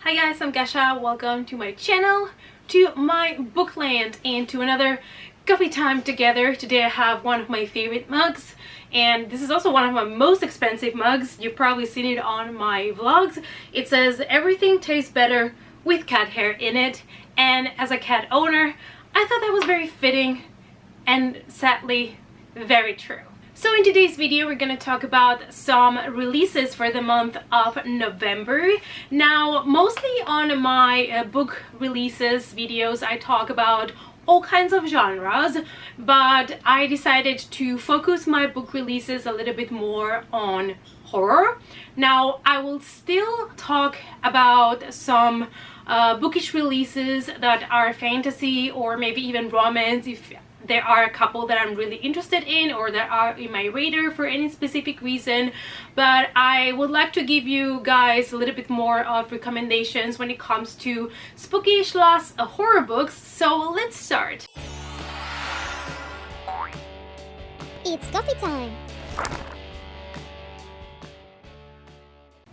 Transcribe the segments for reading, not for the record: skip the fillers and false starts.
Hi guys, I'm Gasha. Welcome to my channel, to my bookland, and to another coffee time together. Today I have one of my favorite mugs, and this is also one of my most expensive mugs. You've probably seen it on my vlogs. It says everything tastes better with cat hair in it, and as a cat owner, I thought that was very fitting and sadly very true. So in today's video, we're going to talk about some releases for the month of November. Now, mostly on my book releases videos, I talk about all kinds of genres, but I decided to focus my book releases a little bit more on horror. Now, I will still talk about some bookish releases that are fantasy or maybe even romance if there are a couple that I'm really interested in or that are in my radar for any specific reason. But I would like to give you guys a little bit more of recommendations when it comes to spooky/slash horror books. So let's start. It's coffee time!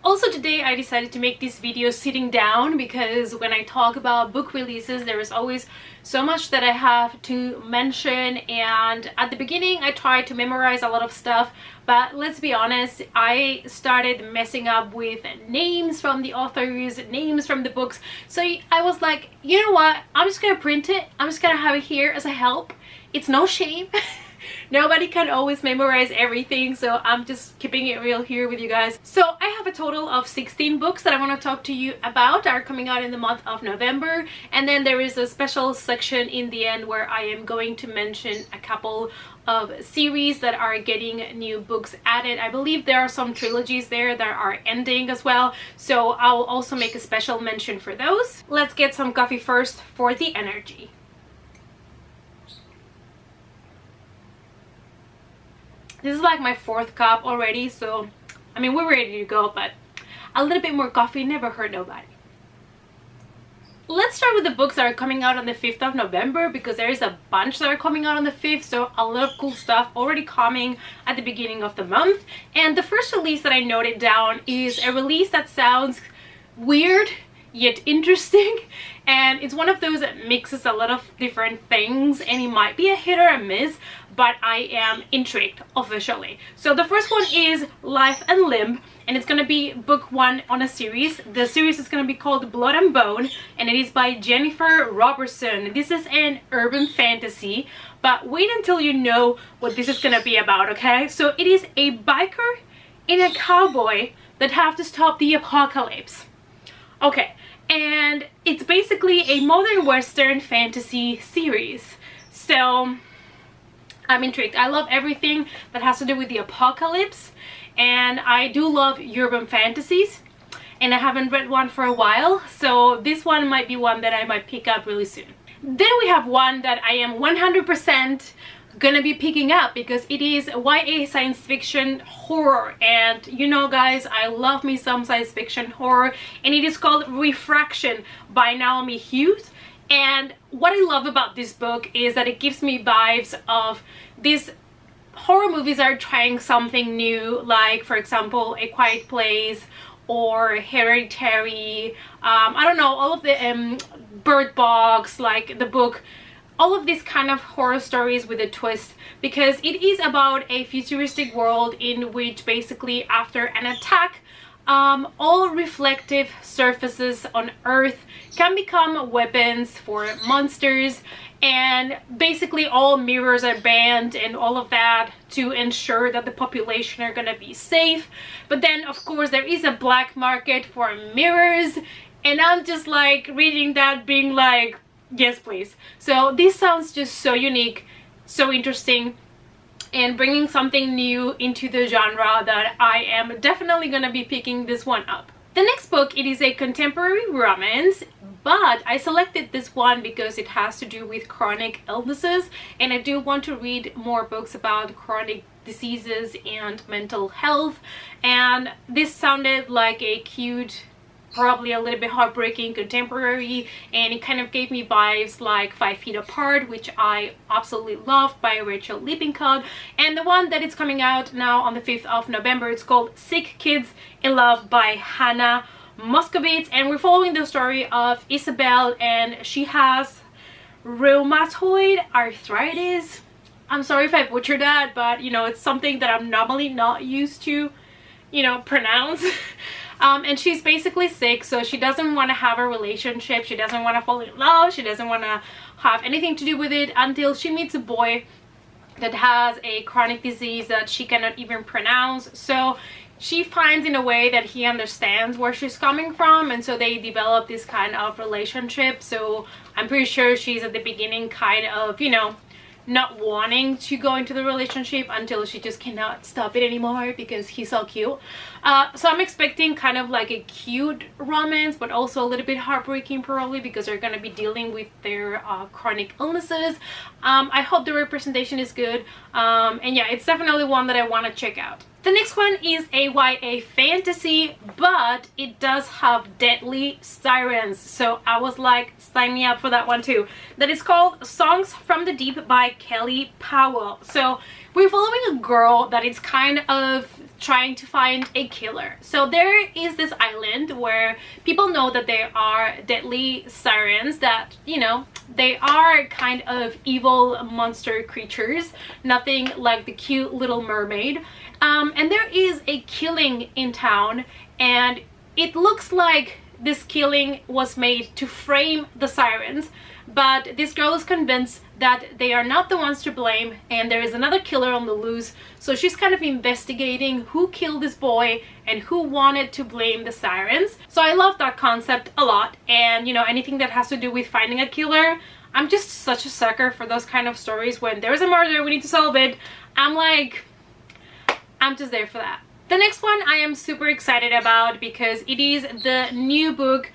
Also today I decided to make this video sitting down because when I talk about book releases there is always so much that I have to mention, and at the beginning I tried to memorize a lot of stuff, but let's be honest, I started messing up with names from the authors, names from the books, so I was like, you know what, I'm just gonna print it, I'm just gonna have it here as a help. It's no shame. Nobody can always memorize everything, so I'm just keeping it real here with you guys. So I have a total of 16 books that I want to talk to you about that are coming out in the month of November, and then there is a special section in the end where I am going to mention a couple of series that are getting new books added. I believe there are some trilogies there that are ending as well, so I'll also make a special mention for those. Let's get some coffee first for the energy. This is like my 4th cup already, so I mean we're ready to go, but a little bit more coffee never hurt nobody. Let's start with the books that are coming out on the 5th of November because there is a bunch that are coming out on the 5th, so a lot of cool stuff already coming at the beginning of the month. And the first release that I noted down is a release that sounds weird yet interesting, and it's one of those that mixes a lot of different things, and it might be a hit or a miss, but I am intrigued officially. So the first one is Life and Limb, and it's gonna be book 1 on a series. The series is gonna be called Blood and Bone, and it is by Jennifer Robertson. This is an urban fantasy, but wait until you know what this is gonna be about, okay? So it is a biker and a cowboy that have to stop the apocalypse. Okay, and it's basically a modern western fantasy series, so I'm intrigued. I love everything that has to do with the apocalypse, and I do love urban fantasies, and I haven't read one for a while, so this one might be one that I might pick up really soon. Then we have one that I am 100% gonna be picking up because it is YA science fiction horror, and you know guys, I love me some science fiction horror, and it is called Refraction by Naomi Hughes. And what I love about this book is that it gives me vibes of these horror movies that are trying something new, like for example A Quiet Place or Hereditary, I don't know, all of the Bird Box, like the book, all of these kind of horror stories with a twist, because it is about a futuristic world in which basically after an attack, all reflective surfaces on Earth can become weapons for monsters, and basically all mirrors are banned and all of that to ensure that the population are gonna be safe. But then of course there is a black market for mirrors, and I'm just like reading that being like, yes please. So this sounds just so unique, so interesting, and bringing something new into the genre that I am definitely gonna be picking this one up. The next book, it is a contemporary romance, but I selected this one because it has to do with chronic illnesses, and I do want to read more books about chronic diseases and mental health, and this sounded like a cute, probably a little bit heartbreaking contemporary, and it kind of gave me vibes like 5 Feet Apart, which I absolutely loved, by Rachel Lippincott. And the one that is coming out now on the 5th of November, it's called Sick Kids in Love by Hannah Moscovitz, and we're following the story of Isabel, and she has rheumatoid arthritis. I'm sorry if I butchered that, but you know, it's something that I'm normally not used to, you know, pronounce. And she's basically sick, so she doesn't want to have a relationship, she doesn't want to fall in love, she doesn't want to have anything to do with it until she meets a boy that has a chronic disease that she cannot even pronounce. So she finds in a way that he understands where she's coming from, and so they develop this kind of relationship. So I'm pretty sure she's at the beginning kind of, you know, not wanting to go into the relationship until she just cannot stop it anymore because he's so cute. So I'm expecting kind of like a cute romance, but also a little bit heartbreaking probably, because they're going to be dealing with their chronic illnesses. I hope the representation is good, and yeah, it's definitely one that I want to check out. The next one is a YA fantasy, but it does have deadly sirens, so I was like, sign me up for that one too. That is called Songs from the Deep by Kelly Powell. So we're following a girl that is kind of trying to find a killer. So there is this island where people know that there are deadly sirens, that, you know, they are kind of evil monster creatures, nothing like the cute Little Mermaid. And there is a killing in town, and it looks like this killing was made to frame the sirens, but this girl is convinced that they are not the ones to blame and there is another killer on the loose. So she's kind of investigating who killed this boy and who wanted to blame the sirens. So I love that concept a lot, and you know, anything that has to do with finding a killer, I'm just such a sucker for those kind of stories. When there's a murder, we need to solve it, I'm just there for that. The next one I am super excited about because it is the new book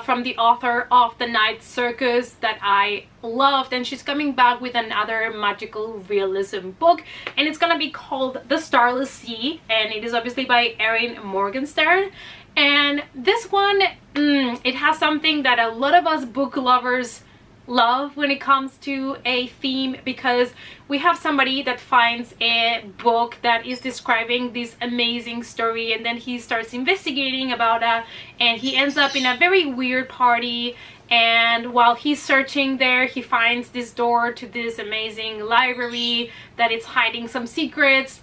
from the author of The Night Circus that I loved, and she's coming back with another magical realism book, and it's gonna be called The Starless Sea, and it is obviously by Erin Morgenstern. And this one, it has something that a lot of us book lovers love when it comes to a theme, because we have somebody that finds a book that is describing this amazing story, and then he starts investigating about it, and he ends up in a very weird party, and while he's searching there, he finds this door to this amazing library that is hiding some secrets.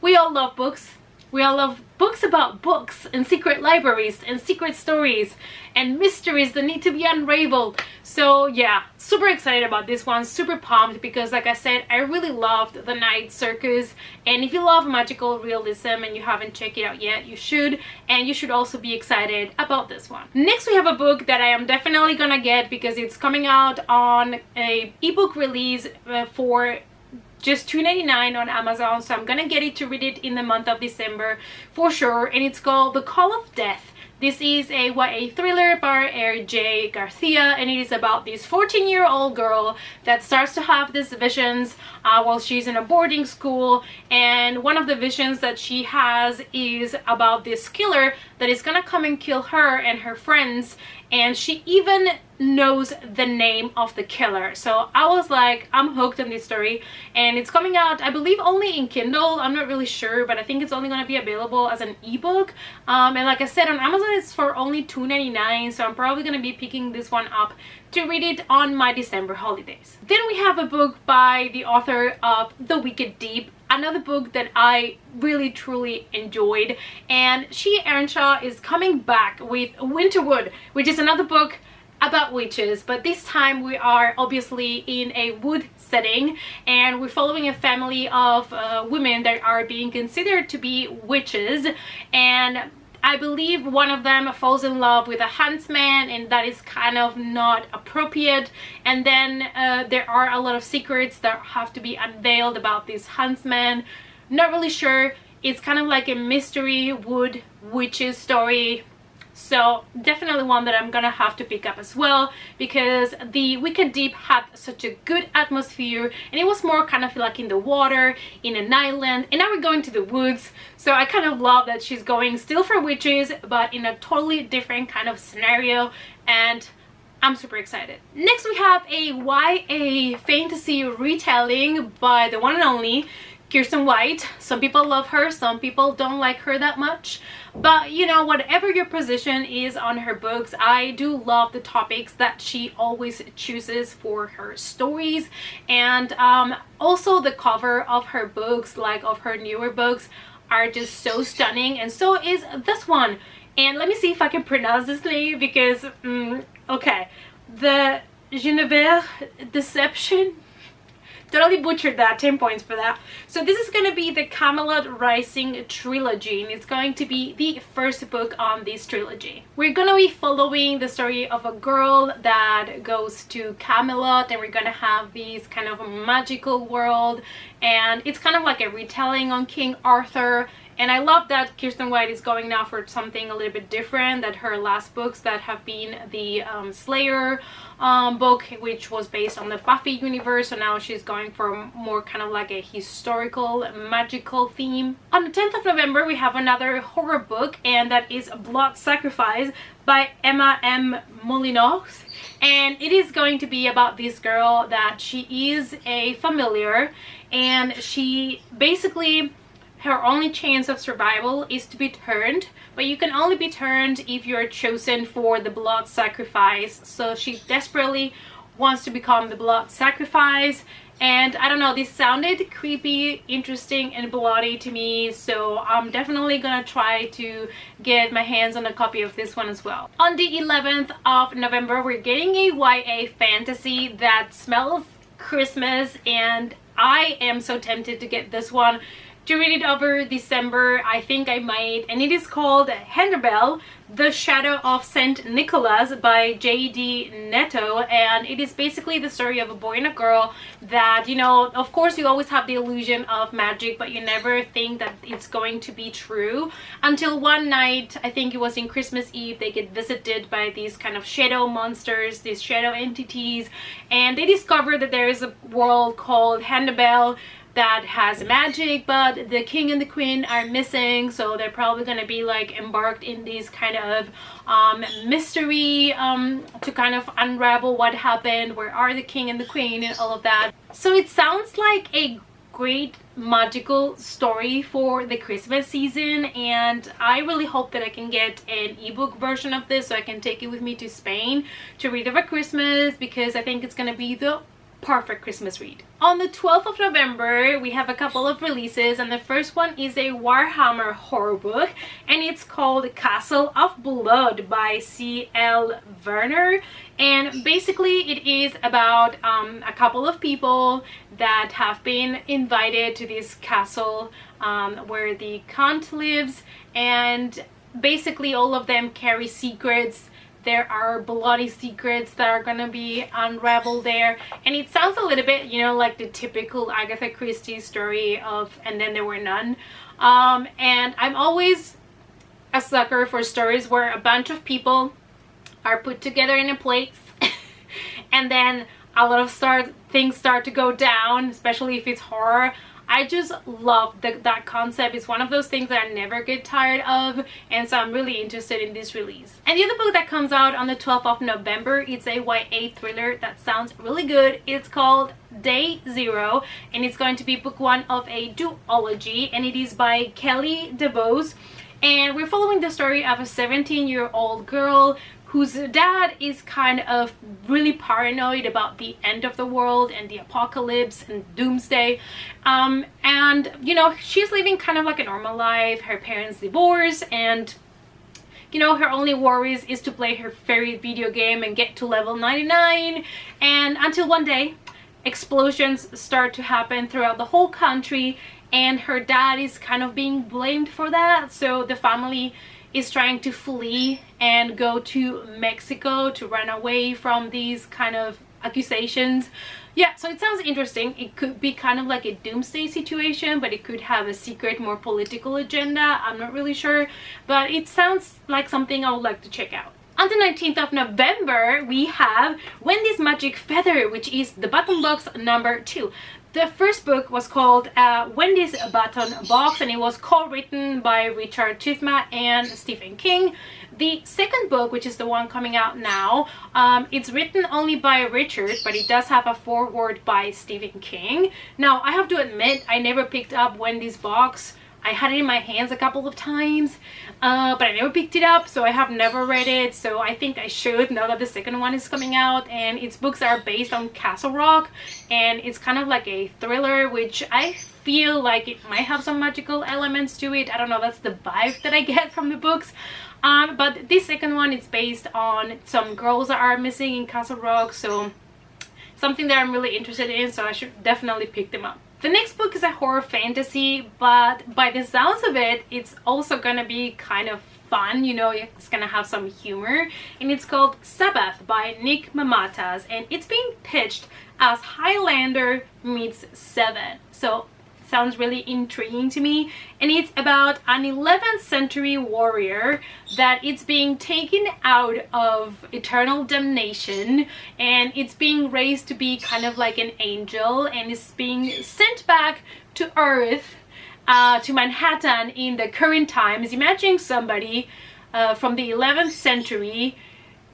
We all love books. We all love books about books and secret libraries and secret stories and mysteries that need to be unraveled. So yeah, super excited about this one, super pumped, because like I said, I really loved The Night Circus, and if you love magical realism and you haven't checked it out yet, you should, and you should also be excited about this one. Next we have a book that I am definitely gonna get because it's coming out on a ebook release for just $2.99 on Amazon, so I'm gonna get it to read it in the month of December for sure, and it's called The Call of Death. This is a YA thriller by R.J. Garcia, and it is about this 14-year-old girl that starts to have these visions while she's in a boarding school, and one of the visions that she has is about this killer that is gonna come and kill her and her friends, and she even knows the name of the killer. So I was like, I'm hooked on this story, and it's coming out, I believe, only in Kindle. I'm not really sure, but I think it's only going to be available as an ebook, and like I said, on Amazon it's for only $2.99, so I'm probably going to be picking this one up to read it on my December holidays. Then we have a book by the author of The Wicked Deep, another book that I really truly enjoyed, and she, Earnshaw, is coming back with Winterwood, which is another book about witches, but this time we are obviously in a wood setting, and we're following a family of women that are being considered to be witches, and I believe one of them falls in love with a huntsman, and that is kind of not appropriate, and then there are a lot of secrets that have to be unveiled about this huntsman. Not really sure. It's kind of like a mystery wood witches story. So definitely one that I'm gonna have to pick up as well, because The Wicked Deep had such a good atmosphere, and it was more kind of like in the water, in an island, and now we're going to the woods. So I kind of love that she's going still for witches, but in a totally different kind of scenario, and I'm super excited. Next we have a YA fantasy retelling by the one and only Kirsten White. Some people love her, some people don't like her that much, but you know, whatever your position is on her books, I do love the topics that she always chooses for her stories. And also the cover of her books, like of her newer books, are just so stunning, and so is this one. And let me see if I can pronounce this name, because okay, the Genevieve Deception, totally butchered that. 10 points for that. So this is going to be the Camelot Rising trilogy, and it's going to be the first book on this trilogy. We're going to be following the story of a girl that goes to Camelot, and we're going to have this kind of magical world, and it's kind of like a retelling on King Arthur. And I love that Kirsten White is going now for something a little bit different than her last books that have been the Slayer book, which was based on the Buffy universe. So now she's going for more kind of like a historical, magical theme. On the 10th of November, we have another horror book, and that is Blood Sacrifice by Emma M. Molyneux. And it is going to be about this girl that she is a familiar, and she basically, her only chance of survival is to be turned, but you can only be turned if you're chosen for the blood sacrifice. So she desperately wants to become the blood sacrifice, and I don't know, this sounded creepy, interesting, and bloody to me, so I'm definitely gonna try to get my hands on a copy of this one as well. On the 11th of November, we're getting a YA fantasy that smells Christmas, and I am so tempted to get this one to read it over December. I think I might, and it is called Hannibal, The Shadow of St. Nicholas by J.D. Netto, and it is basically the story of a boy and a girl that, you know, of course you always have the illusion of magic, but you never think that it's going to be true until one night, I think it was in Christmas Eve, they get visited by these kind of shadow monsters, these shadow entities, and they discover that there is a world called Hannibal that has magic, but the king and the queen are missing, so they're probably going to be like embarked in this kind of mystery to kind of unravel what happened, where are the king and the queen, and all of that. So it sounds like a great magical story for the Christmas season, and I really hope that I can get an ebook version of this so I can take it with me to Spain to read over Christmas, because I think it's going to be the perfect Christmas read. On the 12th of November, we have a couple of releases, and the first one is a Warhammer horror book, and it's called Castle of Blood by C.L. Werner. And basically it is about a couple of people that have been invited to this castle where the Count lives, and basically all of them carry secrets. There are bloody secrets that are gonna be unraveled there, and it sounds a little bit, you know, like the typical Agatha Christie story of And Then There Were None. And I'm always a sucker for stories where a bunch of people are put together in a place and then a lot of things start to go down, especially if it's horror. I just love that concept. It's one of those things that I never get tired of, and so I'm really interested in this release. And the other book that comes out on the 12th of November, it's a YA thriller that sounds really good. It's called Day Zero, and it's going to be book one of a duology, and it is by Kelly DeVos. And we're following the story of a 17-year-old girl whose dad is kind of really paranoid about the end of the world and the apocalypse and doomsday. And, you know, she's living kind of like a normal life. Her parents divorce, and, you know, her only worries is to play her favorite video game and get to level 99. And until one day, explosions start to happen throughout the whole country, and her dad is kind of being blamed for that. So the family is trying to flee and go to Mexico to run away from these kind of accusations. Yeah, so it sounds interesting. It could be kind of like a doomsday situation, but it could have a secret, more political agenda. I'm not really sure, but it sounds like something I would like to check out. On the 19th of November, we have Wendy's Magic Feather, which is the button box number 2. The first book was called Wendy's Baton Box, and it was co-written by Richard Tufma and Stephen King. The second book, which is the one coming out now, it's written only by Richard, but it does have a foreword by Stephen King. Now, I have to admit, I never picked up Wendy's Box. I had it in my hands a couple of times, but I never picked it up, so I have never read it. So I think I should, now that the second one is coming out. And its books are based on Castle Rock, and it's kind of like a thriller, which I feel like it might have some magical elements to it. I don't know, that's the vibe that I get from the books. But this second one is based on some girls that are missing in Castle Rock, so something that I'm really interested in, so I should definitely pick them up. The next book is a horror fantasy, but by the sounds of it, it's also gonna be kind of fun, you know, it's gonna have some humor, and it's called Sabbath by Nick Mamatas, and it's being pitched as Highlander meets Seven. So sounds really intriguing to me, and it's about an 11th century warrior that it's being taken out of eternal damnation, and it's being raised to be kind of like an angel, and is being sent back to Earth, to Manhattan in the current times. Imagine somebody from the 11th century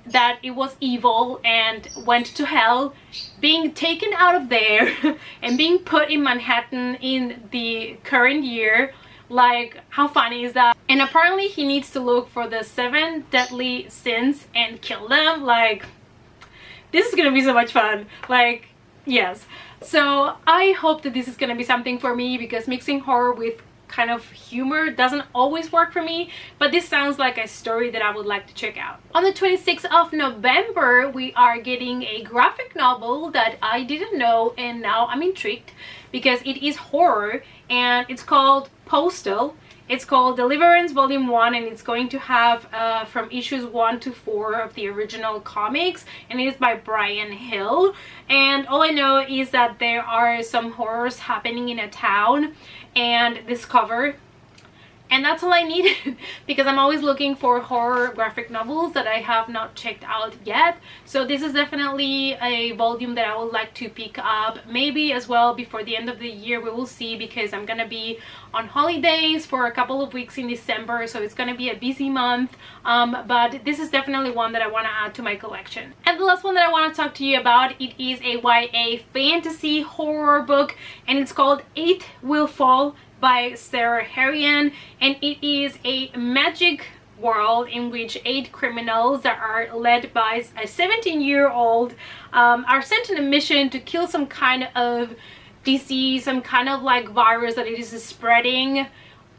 that it was evil and went to hell, being taken out of there and being put in Manhattan in the current year. Like, how funny is that? And apparently he needs to look for the 7 deadly sins and kill them. Like, this is gonna be so much fun. Like, yes. So I hope that this is gonna be something for me, because mixing horror with kind of humor doesn't always work for me, but this sounds like a story that I would like to check out. On the 26th of November, we are getting a graphic novel that I didn't know, and now I'm intrigued because it is horror, and it's called Postal. It's called Deliverance Volume 1, and it's going to have from issues 1 to 4 of the original comics, and it is by Brian Hill. And all I know is that there are some horrors happening in a town, and this cover, and that's all I needed because I'm always looking for horror graphic novels that I have not checked out yet. So this is definitely a volume that I would like to pick up, maybe as well before the end of the year. We will see, because I'm gonna be on holidays for a couple of weeks in December, so it's gonna be a busy month, but this is definitely one that I want to add to my collection. And the last one that I want to talk to you about, it is a YA fantasy horror book, and it's called Eight Will Fall by Sarah Harrian, and it is a magic world in which 8 criminals that are led by a 17-year-old are sent on a mission to kill some kind of disease, some kind of like virus that it is spreading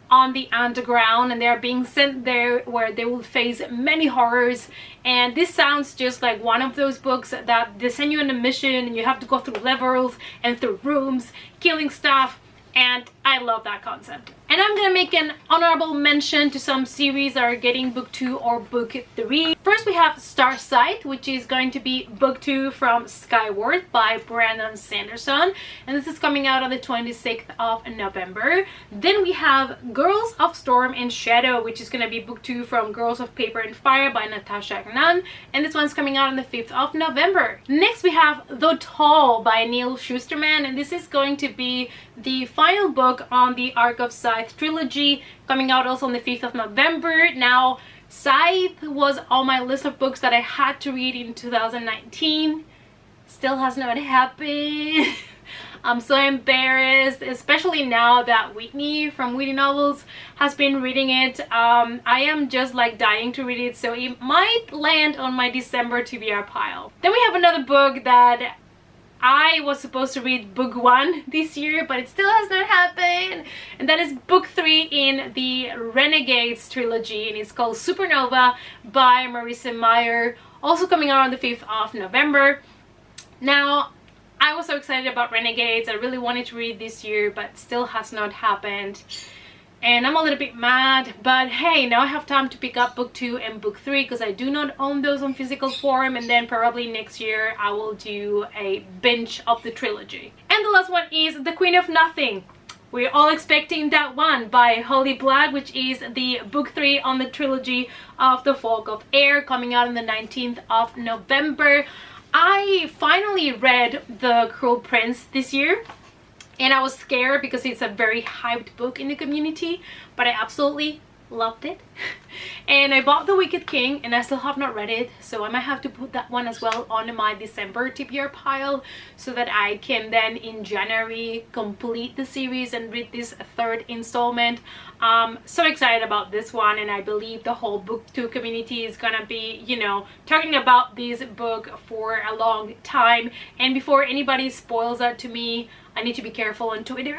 on the underground, and they are being sent there where they will face many horrors. And this sounds just like one of those books that they send you on a mission and you have to go through levels and through rooms killing stuff, and I love that concept. And I'm gonna make an honorable mention to some series that are getting book 2 or book 3. First we have Starsight, which is going to be book 2 from Skyward by Brandon Sanderson, and this is coming out on the 26th of November. Then we have Girls of Storm and Shadow, which is gonna be book 2 from Girls of Paper and Fire by Natasha Agnan, and this one's coming out on the 5th of November. Next we have The Tall by Neil Shusterman, and this is going to be the final book on the Arc of Scythe trilogy, coming out also on the 5th of November. Now, Scythe was on my list of books that I had to read in 2019. Still has not happened. I'm so embarrassed, especially now that Whitney from Whitney Novels has been reading it. I am just like dying to read it, so it might land on my December TBR pile. Then we have another book that I was supposed to read book 1 this year, but it still has not happened, and that is book 3 in the Renegades trilogy, and it's called Supernova by Marissa Meyer, also coming out on the 5th of November. Now, I was so excited about Renegades. I really wanted to read this year, but still has not happened, and I'm a little bit mad. But hey, now I have time to pick up book 2 and book 3, because I do not own those on physical form, and then probably next year I will do a binge of the trilogy. And the last one is The Queen of Nothing. We're all expecting that one by Holly Black, which is the book 3 on the trilogy of The Folk of Air, coming out on the 19th of November. I finally read The Cruel Prince this year, and I was scared because it's a very hyped book in the community, but I absolutely loved it. And I bought The Wicked King, and I still have not read it, so I might have to put that one as well on my December TBR pile so that I can then in January complete the series and read this third installment. So excited about this one, and I believe the whole booktube community is gonna be, you know, talking about this book for a long time. And before anybody spoils that to me, I need to be careful on Twitter,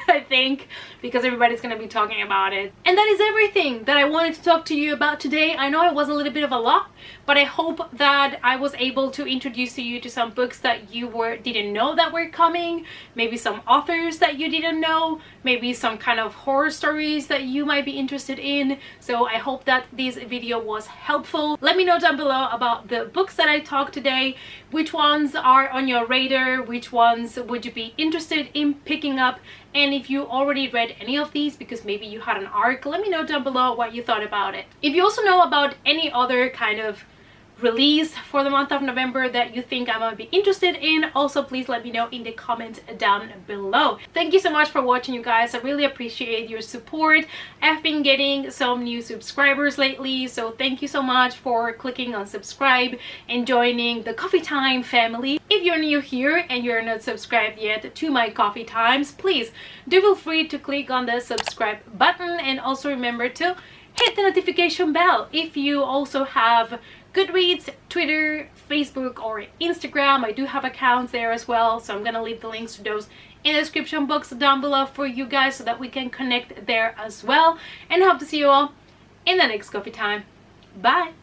I think, because everybody's going to be talking about it. And that is everything that I wanted to talk to you about today. I know it was a little bit of a lot, but I hope that I was able to introduce you to some books that you didn't know that were coming, maybe some authors that you didn't know, maybe some kind of horror stories that you might be interested in. So I hope that this video was helpful. Let me know down below about the books that I talked today, which ones are on your radar, which ones would you be interested in picking up, and if you already read any of these because maybe you had an arc, let me know down below what you thought about it. If you also know about any other kind of release for the month of November that you think I might be interested in, also please let me know in the comments down below. Thank you so much for watching, you guys. I really appreciate your support. I've been getting some new subscribers lately, so thank you so much for clicking on subscribe and joining the Coffee Time family. If you're new here and you're not subscribed yet to my Coffee Times, please do feel free to click on the subscribe button, and also remember to hit the notification bell. If you also have Goodreads, Twitter, Facebook, or Instagram, I do have accounts there as well, so I'm gonna leave the links to those in the description box down below for you guys so that we can connect there as well. And I hope to see you all in the next Coffee Time. Bye!